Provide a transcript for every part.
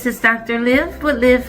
This is Dr. Liv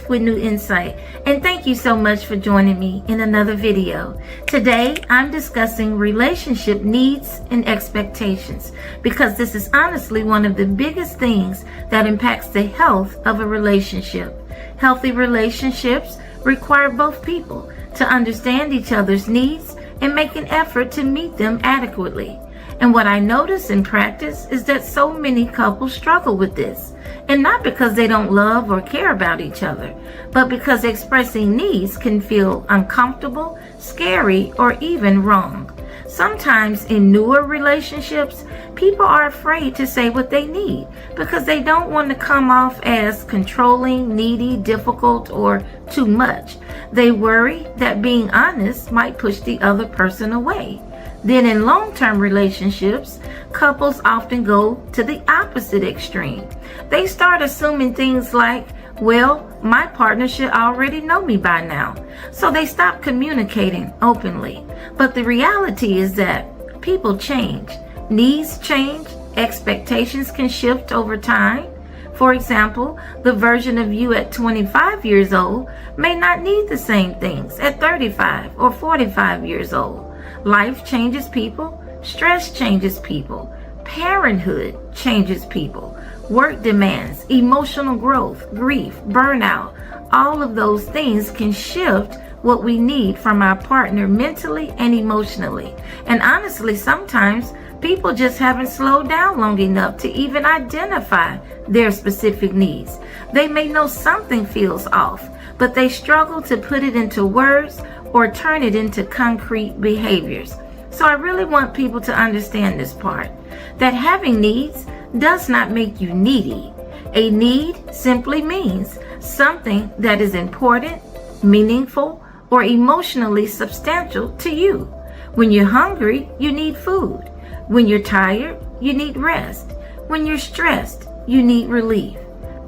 with New Insight, and thank you so much for joining me in another video. Today, I'm discussing relationship needs and expectations because this is honestly one of the biggest things that impacts the health of a relationship. Healthy relationships require both people to understand each other's needs and make an effort to meet them adequately. And what I notice in practice is that so many couples struggle with this. And not because they don't love or care about each other, but because expressing needs can feel uncomfortable, scary, or even wrong. Sometimes in newer relationships, people are afraid to say what they need because they don't want to come off as controlling, needy, difficult, or too much. They worry that being honest might push the other person away. Then in long-term relationships, couples often go to the opposite extreme. They start assuming things like, well, my partner should already know me by now. So they stop communicating openly. But the reality is that people change. Needs change. Expectations can shift over time. For example, the version of you at 25 years old may not need the same things at 35 or 45 years old. Life changes people, stress changes people, parenthood changes people, work demands, emotional growth, grief, burnout, all of those things can shift what we need from our partner mentally and emotionally. And honestly, sometimes people just haven't slowed down long enough to even identify their specific needs. They may know something feels off, but they struggle to put it into words or turn it into concrete behaviors. So I really want people to understand this part, that having needs does not make you needy. A need simply means something that is important, meaningful, or emotionally substantial to you. When you're hungry, you need food. When you're tired, you need rest. When you're stressed, you need relief.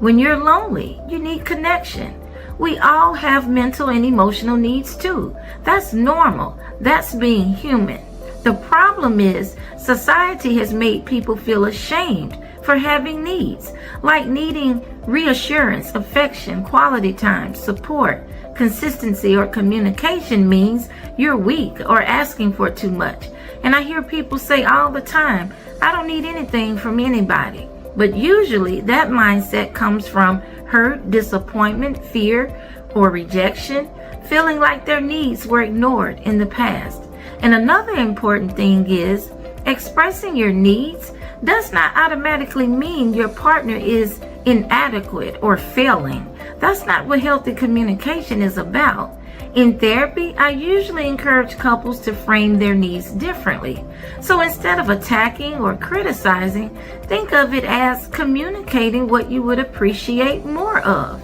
When you're lonely, you need connection. We all have mental and emotional needs too. That's normal. That's being human. The problem is society has made people feel ashamed for having needs, like needing reassurance, affection, quality time, support, consistency, or communication means you're weak or asking for too much. And I hear people say all the time, I don't need anything from anybody. But usually that mindset comes from hurt, disappointment, fear, or rejection, feeling like their needs were ignored in the past. And another important thing is expressing your needs does not automatically mean your partner is inadequate or failing. That's not what healthy communication is about. In therapy, I usually encourage couples to frame their needs differently. So instead of attacking or criticizing, think of it as communicating what you would appreciate more of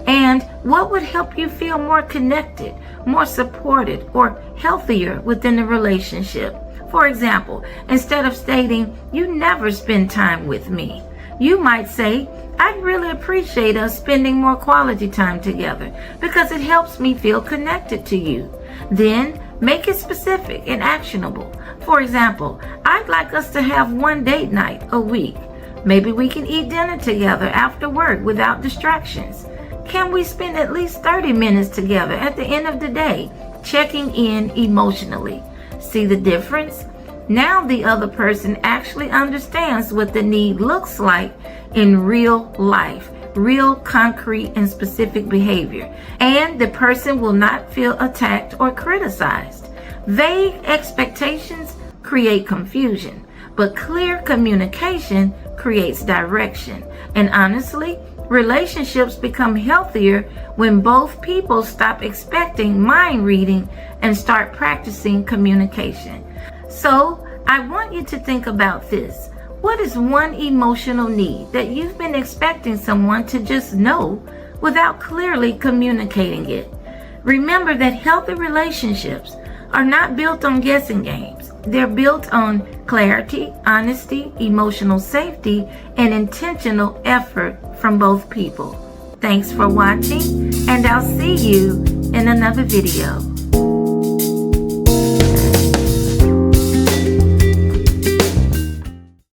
and what would help you feel more connected, more supported, or healthier within the relationship. For example, instead of stating, you never spend time with me, you might say, I'd really appreciate us spending more quality time together because it helps me feel connected to you. Then make it specific and actionable. For example, I'd like us to have one date night a week. Maybe we can eat dinner together after work without distractions. Can we spend at least 30 minutes together at the end of the day, checking in emotionally? See the difference? Now the other person actually understands what the need looks like in real life, real concrete and specific behavior, and the person will not feel attacked or criticized. Vague expectations create confusion, but clear communication creates direction. And honestly, relationships become healthier when both people stop expecting mind reading and start practicing communication. So I want you to think about this. What is one emotional need that you've been expecting someone to just know without clearly communicating it? Remember that healthy relationships are not built on guessing games. They're built on clarity, honesty, emotional safety, and intentional effort from both people. Thanks for watching, and I'll see you in another video.